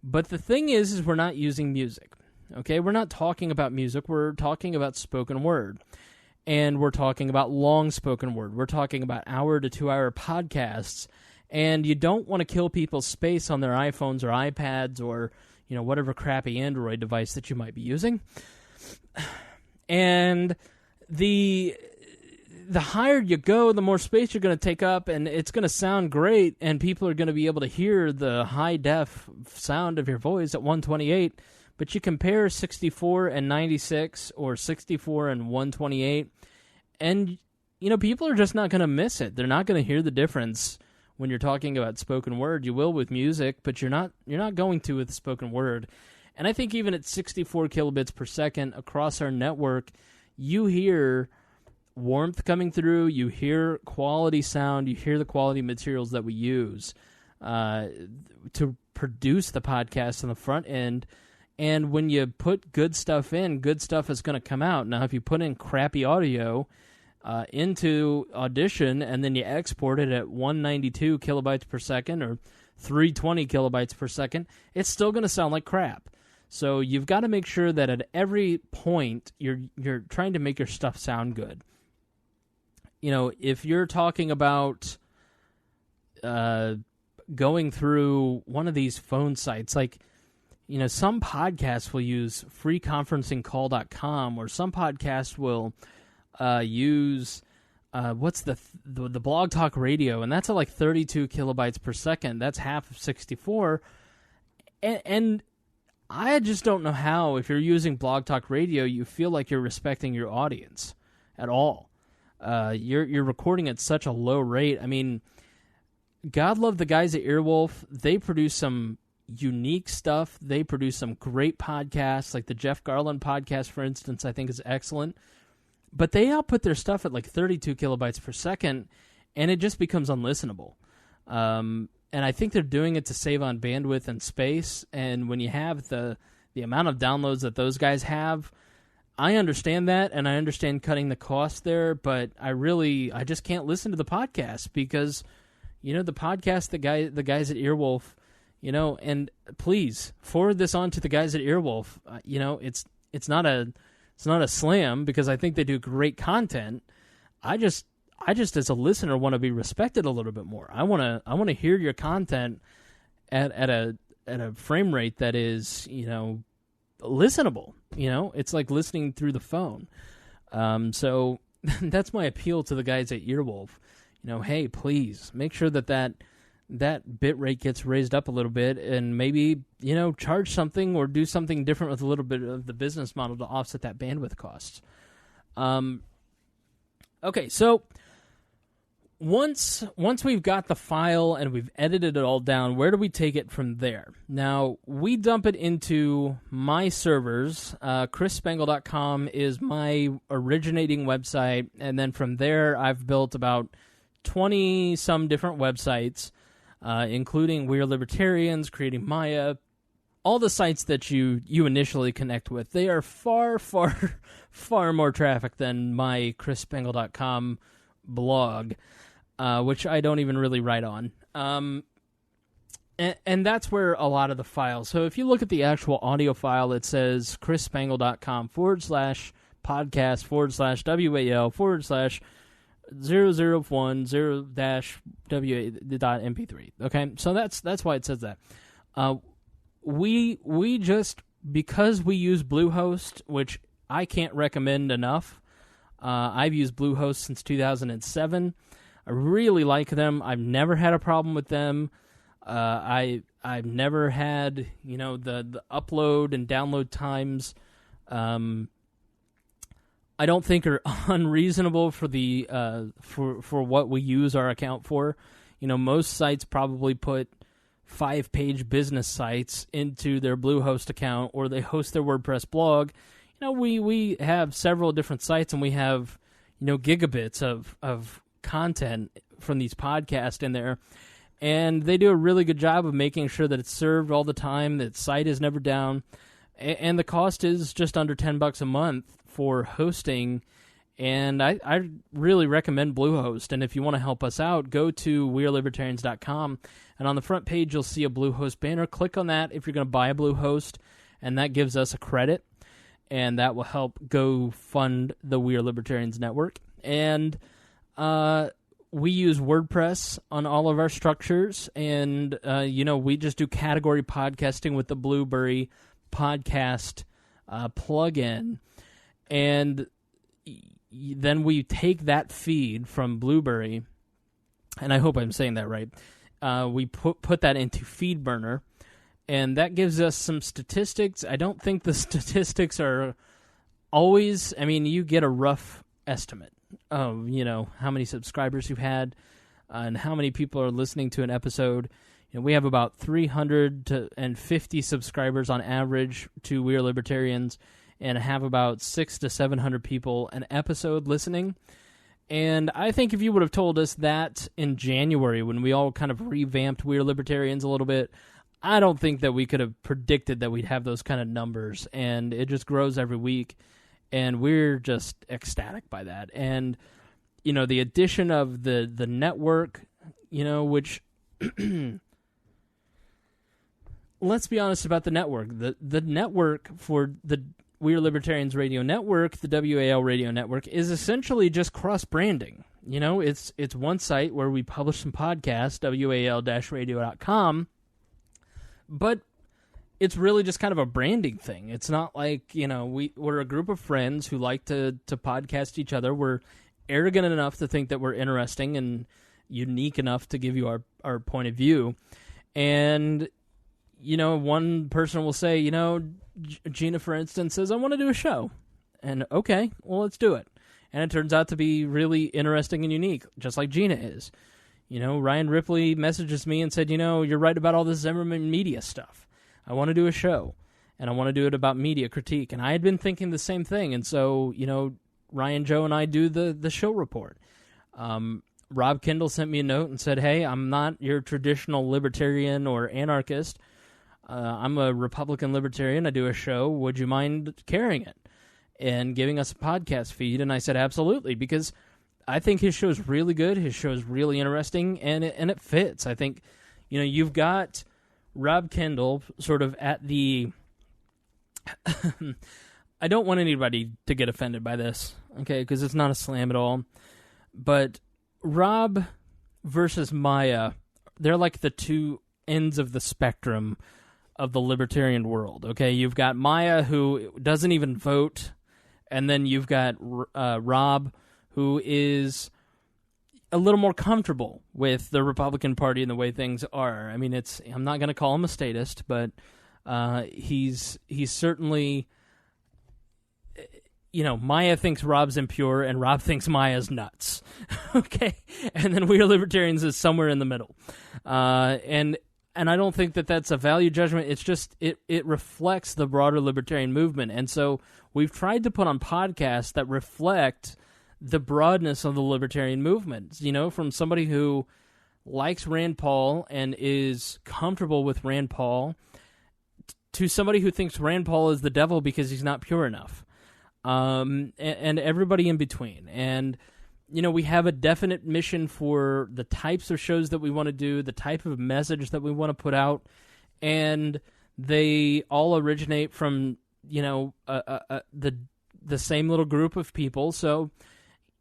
But the thing is we're not using music. Okay, we're not talking about music. We're talking about spoken word. And we're talking about long spoken word. We're talking about hour to 2 hour podcasts. And you don't want to kill people's space on their iPhones or iPads or, whatever crappy Android device that you might be using. And the higher you go, the more space you're going to take up, and it's going to sound great, and people are going to be able to hear the high-def sound of your voice at 128. But you compare 64 and 96 or 64 and 128, and, people are just not going to miss it. They're not going to hear the difference when you're talking about spoken word. You will with music, but you're not going to with spoken word. And I think even at 64 kilobits per second across our network, you hear warmth coming through, you hear quality sound, you hear the quality materials that we use to produce the podcast on the front end. And when you put good stuff in, good stuff is going to come out. Now, if you put in crappy audio into Audition and then you export it at 192 kilobytes per second or 320 kilobytes per second, it's still going to sound like crap. So you've got to make sure that at every point you're trying to make your stuff sound good. You know, if you're talking about going through one of these phone sites, like, you know, some podcasts will use freeconferencingcall.com, or some podcasts will use what's the Blog Talk Radio, and that's at like 32 kilobytes per second. That's half of 64, and I just don't know how, if you're using Blog Talk Radio, you feel like you're respecting your audience at all. You're recording at such a low rate. I mean, God love the guys at Earwolf. They produce some unique stuff. They produce some great podcasts, like the Jeff Garland podcast, for instance, I think is excellent. But they output their stuff at like 32 kilobytes per second, and it just becomes unlistenable. And I think they're doing it to save on bandwidth and space. And when you have the amount of downloads that those guys have, I understand that, and I understand cutting the cost there, but I just can't listen to the podcast because, you know, the podcast, the guys at Earwolf, you know, and please forward this on to the guys at Earwolf. You know, it's not a slam, because I think they do great content. I just as a listener want to be respected a little bit more. I want to hear your content at a frame rate that is, you know, listenable. You know, it's like listening through the phone. So that's my appeal to the guys at Earwolf. You know, hey, please make sure that bit rate gets raised up a little bit, and maybe, you know, charge something or do something different with a little bit of the business model to offset that bandwidth cost. Okay, so once we've got the file and we've edited it all down, where do we take it from there? Now, we dump it into my servers. ChrisSpangle.com is my originating website, and then from there I've built about 20-some different websites, including We're Libertarians, Creating Maya, all the sites that you initially connect with. They are far, far, far more traffic than my ChrisSpangle.com blog, which I don't even really write on. And that's where a lot of the files. So if you look at the actual audio file, it says ChrisSpangle.com/podcast/WAL/ 0010-w8.mp3. Okay, so that's why it says that. We just, because we use Bluehost, which I can't recommend enough. I've used Bluehost since 2007. I really like them. I've never had a problem with them. I've never had, you know, the upload and download times. I don't think are unreasonable for the for what we use our account for. You know, most sites probably put 5-page business sites into their Bluehost account, or they host their WordPress blog. You know, we have several different sites, and we have, you know, gigabits of content from these podcasts in there, and they do a really good job of making sure that it's served all the time, that site is never down, and the cost is just under $10 a month for hosting. And I really recommend Bluehost. And if you want to help us out, go to wearelibertarians.com, and on the front page you'll see a Bluehost banner. Click on that if you're going to buy a Bluehost, and that gives us a credit, and that will help go fund the We Are Libertarians network. And we use WordPress on all of our structures, and you know, we just do category podcasting with the Blueberry podcast plugin, and then we take that feed from Blueberry, and I hope I'm saying that right. We put that into FeedBurner, and that gives us some statistics. I don't think the statistics are always, I mean, you get a rough estimate of, you know, how many subscribers you've had. and how many people are listening to an episode. We have about 350 subscribers on average to We Are Libertarians, and have about 600 to 700 people an episode listening. And I think if you would have told us that in January, when we all kind of revamped We Are Libertarians a little bit, I don't think that we could have predicted that we'd have those kind of numbers. And it just grows every week, and we're just ecstatic by that. And, the addition of the network, which... Let's be honest about the network. The network for the We Are Libertarians radio network, the WAL radio network, is essentially just cross-branding. It's one site where we publish some podcasts, WAL-radio.com, but it's really just kind of a branding thing. It's not like, we're a group of friends who like to podcast each other. We're arrogant enough to think that we're interesting and unique enough to give you our point of view. And... one person will say, Gina, for instance, says, I want to do a show. And okay, well, let's do it. And it turns out to be really interesting and unique, just like Gina is. Ryan Ripley messages me and said, you're right about all this Zimmerman media stuff. I want to do a show, and I want to do it about media critique. And I had been thinking the same thing. And so, Ryan, Joe, and I do the show report. Rob Kendall sent me a note and said, hey, I'm not your traditional libertarian or anarchist. I'm a Republican libertarian. I do a show. Would you mind carrying it and giving us a podcast feed? And I said, absolutely, because I think his show is really good. His show is really interesting, and it fits. I think, you've got Rob Kendall sort of at the... I don't want anybody to get offended by this, okay, because it's not a slam at all. But Rob versus Maya, they're like the two ends of the spectrum of the libertarian world, okay? You've got Maya, who doesn't even vote, and then you've got Rob, who is a little more comfortable with the Republican Party and the way things are. I mean, I'm not going to call him a statist, but he's certainly... Maya thinks Rob's impure, and Rob thinks Maya's nuts, okay? And then We Are Libertarians is somewhere in the middle. And I don't think that that's a value judgment. It's just, it reflects the broader libertarian movement. And so we've tried to put on podcasts that reflect the broadness of the libertarian movement, from somebody who likes Rand Paul and is comfortable with Rand Paul to somebody who thinks Rand Paul is the devil because he's not pure enough. And everybody in between. And, we have a definite mission for the types of shows that we want to do, the type of message that we want to put out, and they all originate from, the same little group of people. So,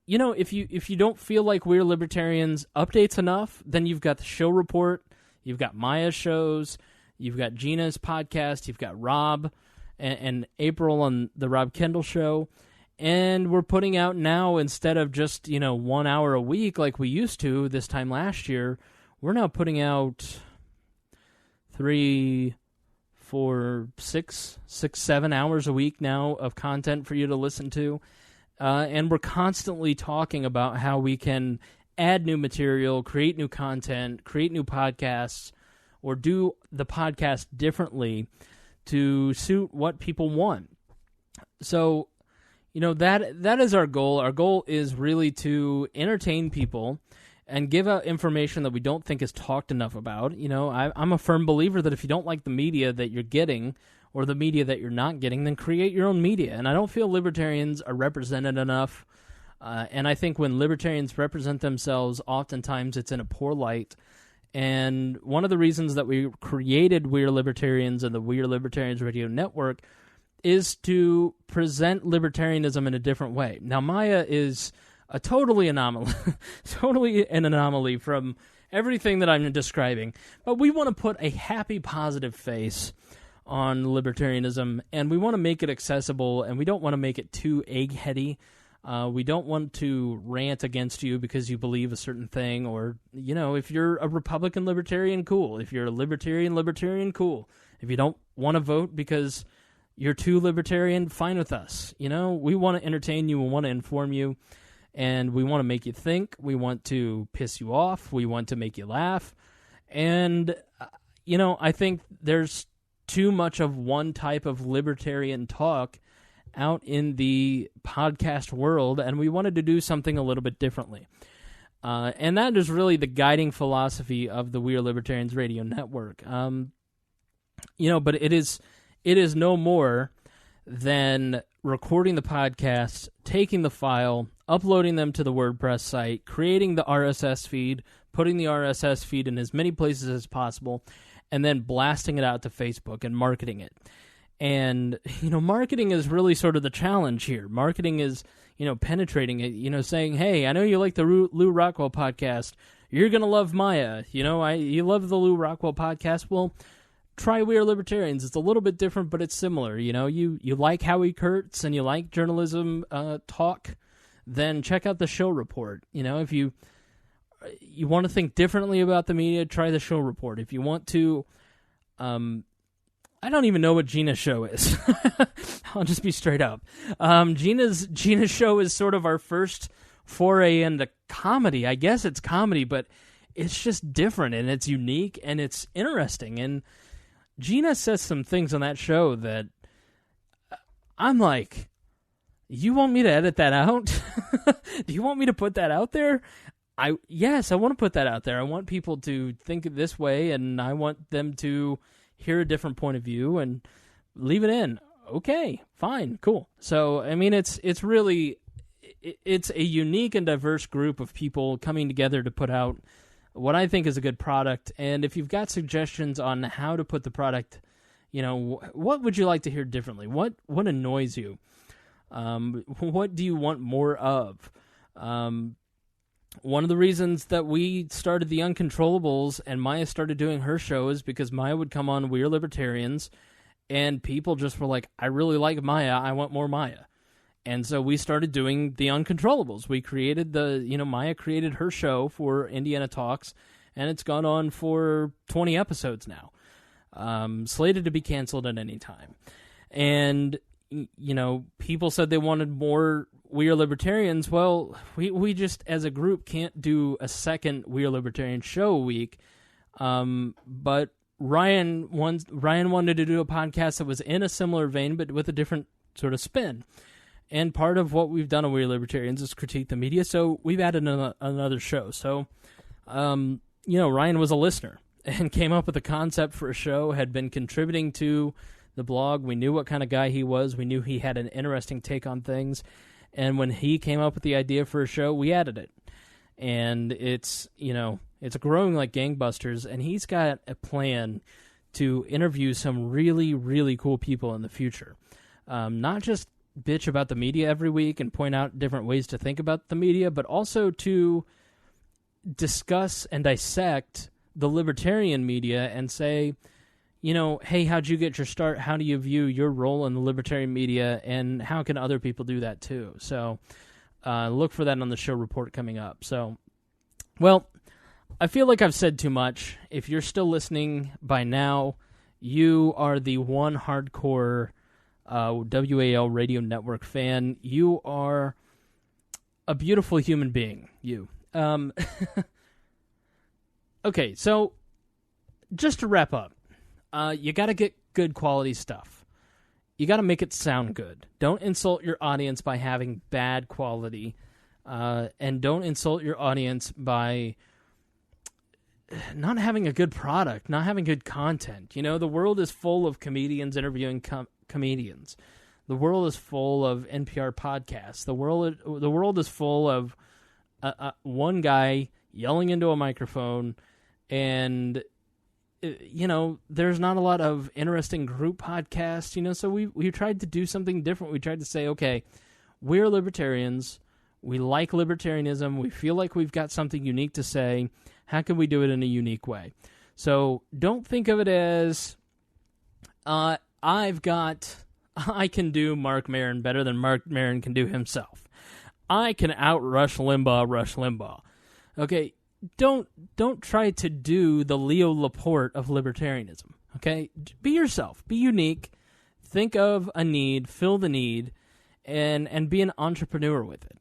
if you don't feel like We're Libertarians updates enough, then you've got the show report, you've got Maya's shows, you've got Gina's podcast, you've got Rob and April on the Rob Kendall show. And we're putting out now, instead of just, 1 hour a week like we used to this time last year, we're now putting out 3, 4, 6, 7 hours a week now of content for you to listen to. And we're constantly talking about how we can add new material, create new content, create new podcasts, or do the podcast differently to suit what people want. So, that is our goal. Our goal is really to entertain people and give out information that we don't think is talked enough about. I'm a firm believer that if you don't like the media that you're getting or the media that you're not getting, then create your own media. And I don't feel libertarians are represented enough. And I think when libertarians represent themselves, oftentimes it's in a poor light. And one of the reasons that we created We Are Libertarians and the We Are Libertarians Radio Network is to present libertarianism in a different way. Now, Maya is a totally an anomaly from everything that I'm describing. But we want to put a happy, positive face on libertarianism, and we want to make it accessible, and we don't want to make it too eggheady. We don't want to rant against you because you believe a certain thing, or, if you're a Republican libertarian, cool. If you're a libertarian, cool. If you don't want to vote because you're too libertarian, fine with us. We want to entertain you, we want to inform you, And we want to make you think. We want to piss you off. We want to make you laugh. And, I think there's too much of one type of libertarian talk out in the podcast world, and we wanted to do something a little bit differently. And that is really the guiding philosophy of the We Are Libertarians Radio Network. But it is no more than recording the podcast, taking the file, uploading them to the WordPress site, creating the RSS feed, putting the RSS feed in as many places as possible, and then blasting it out to Facebook and marketing it. And, marketing is really sort of the challenge here. Marketing is, penetrating it, saying, hey, I know you like the Lou Rockwell podcast. You're going to love Maya. You love the Lou Rockwell podcast. Well, try We Are Libertarians. It's a little bit different, but it's similar. You like Howie Kurtz and you like journalism talk, then check out the show report. If you want to think differently about the media, try the show report. If you want to, I don't even know what Gina's show is. I'll just be straight up. Gina's show is sort of our first foray into comedy. I guess it's comedy, but it's just different and it's unique and it's interesting. And Gina says some things on that show that I'm like, you want me to edit that out? Do you want me to put that out there? Yes, I want to put that out there. I want people to think this way, and I want them to hear a different point of view and leave it in. Okay, fine, cool. So, it's really, it's a unique and diverse group of people coming together to put out what I think is a good product. And if you've got suggestions on how to put the product, what would you like to hear differently? What annoys you? What do you want more of? One of the reasons that we started the Uncontrollables and Maya started doing her show is because Maya would come on We Are Libertarians, and people just were like, I really like Maya, I want more Maya. And so we started doing the Uncontrollables. We created Maya created her show for Indiana Talks, and it's gone on for 20 episodes now. Slated to be canceled at any time. And, people said they wanted more We Are Libertarians. Well, we just, as a group, can't do a second We Are Libertarian show a week. But Ryan wanted to do a podcast that was in a similar vein, but with a different sort of spin. And part of what we've done on We Are Libertarians is critique the media, so we've added another show. So, Ryan was a listener and came up with a concept for a show, had been contributing to the blog. We knew what kind of guy he was. We knew he had an interesting take on things. And when he came up with the idea for a show, we added it. And it's growing like gangbusters. And he's got a plan to interview some really, really cool people in the future. Not just bitch about the media every week and point out different ways to think about the media, but also to discuss and dissect the libertarian media and say, hey, how'd you get your start? How do you view your role in the libertarian media, and how can other people do that too? So look for that on the show report coming up. So, well, I feel like I've said too much. If you're still listening by now, you are the one hardcore WAL Radio Network fan. You are a beautiful human being, you. Okay, so just to wrap up, you got to get good quality stuff. You got to make it sound good. Don't insult your audience by having bad quality, and don't insult your audience by not having a good product, not having good content. The world is full of comedians interviewing comedians. The world is full of NPR podcasts. The world is full of one guy yelling into a microphone, and there's not a lot of interesting group podcasts, so we tried to do something different. We tried to say, okay, we're libertarians. We like libertarianism. We feel like we've got something unique to say. How can we do it in a unique way? So don't think of it as, I can do Mark Maron better than Mark Maron can do himself. I can outrush Rush Limbaugh. Okay, don't try to do the Leo Laporte of libertarianism, okay? Be yourself. Be unique. Think of a need, fill the need, and be an entrepreneur with it.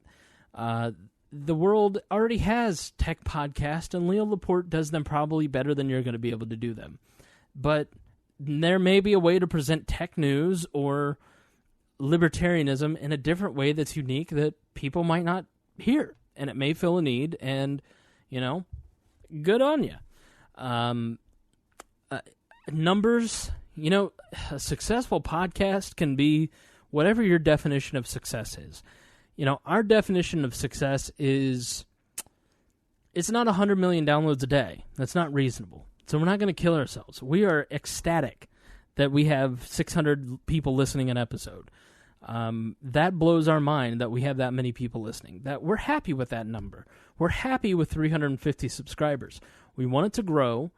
The world already has tech podcasts, and Leo Laporte does them probably better than you're going to be able to do them. But there may be a way to present tech news or libertarianism in a different way that's unique that people might not hear, and it may fill a need, and, good on you. Numbers, a successful podcast can be whatever your definition of success is. Our definition of success is, it's not 100 million downloads a day. That's not reasonable. So we're not going to kill ourselves. We are ecstatic that we have 600 people listening an episode. That blows our mind that we have that many people listening. That we're happy with that number. We're happy with 350 subscribers. We want it to grow,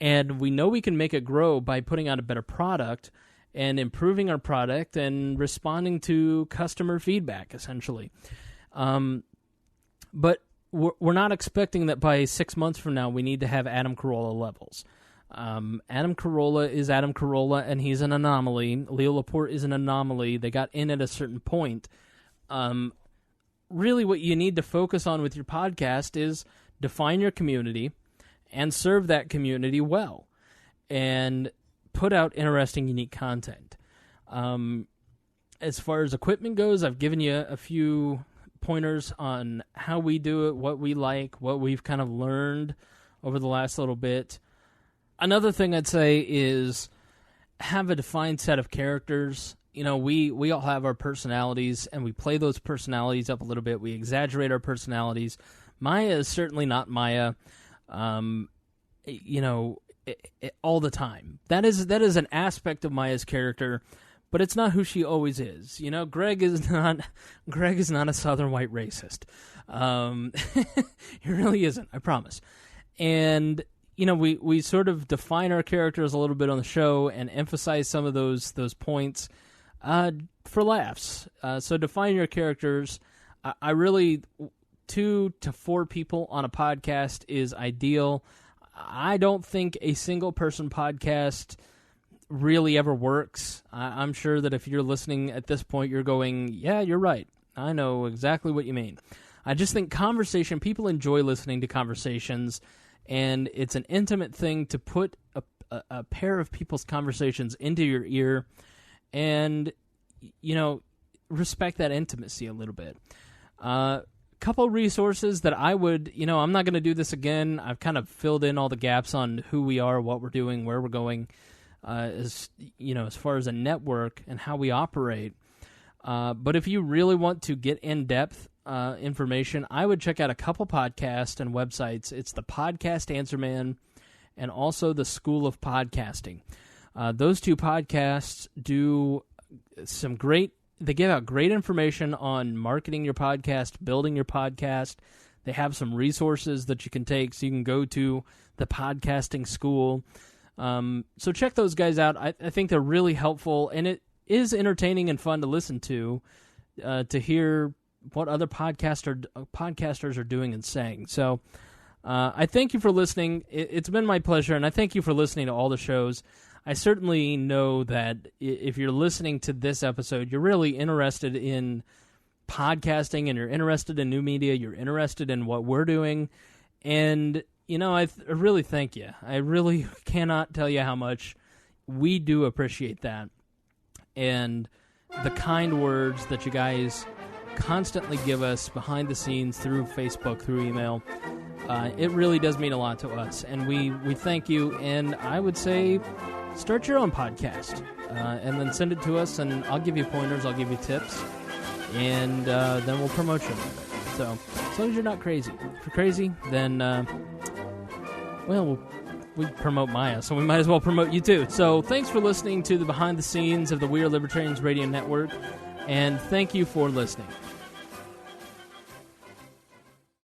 and we know we can make it grow by putting out a better product and improving our product and responding to customer feedback, essentially. But we're not expecting that by 6 months from now we need to have Adam Carolla levels. Adam Carolla is Adam Carolla, and he's an anomaly. Leo Laporte is an anomaly. They got in at a certain point. Really what you need to focus on with your podcast is define your community and serve that community well. And put out interesting, unique content. As far as equipment goes, I've given you a few pointers on how we do it, what we like, what we've kind of learned over the last little bit. Another thing I'd say is have a defined set of characters. We all have our personalities, and we play those personalities up a little bit. We exaggerate our personalities. Maya is certainly not Maya. All the time. That is an aspect of Maya's character, but it's not who she always is. Greg is not a Southern white racist. He really isn't, I promise. And we sort of define our characters a little bit on the show and emphasize some of those points for laughs. So define your characters. I really 2 to 4 people on a podcast is ideal. I don't think a single-person podcast really ever works. I'm sure that if you're listening at this point, you're going, yeah, you're right. I know exactly what you mean. I just think people enjoy listening to conversations, and it's an intimate thing to put a pair of people's conversations into your ear and, respect that intimacy a little bit. Couple resources that I would, I'm not going to do this again. I've kind of filled in all the gaps on who we are, what we're doing, where we're going, as far as a network and how we operate. But if you really want to get in-depth information, I would check out a couple podcasts and websites. It's the Podcast Answer Man and also the School of Podcasting. Those 2 podcasts do they give out great information on marketing your podcast, building your podcast. They have some resources that you can take, so you can go to the podcasting school. So check those guys out. I think they're really helpful, and it is entertaining and fun to listen to hear what other podcasters are doing and saying. So I thank you for listening. It's been my pleasure, and I thank you for listening to all the shows. I certainly know that if you're listening to this episode, you're really interested in podcasting and you're interested in new media, you're interested in what we're doing, and, I really thank you. I really cannot tell you how much we do appreciate that, and the kind words that you guys constantly give us behind the scenes through Facebook, through email. It really does mean a lot to us, and we thank you, and I would say start your own podcast, and then send it to us, and I'll give you pointers, I'll give you tips, and then we'll promote you. So, as long as you're not crazy. If you're crazy, then, we promote Maya, so we might as well promote you too. So, thanks for listening to the behind the scenes of the We Are Libertarians Radio Network, and thank you for listening.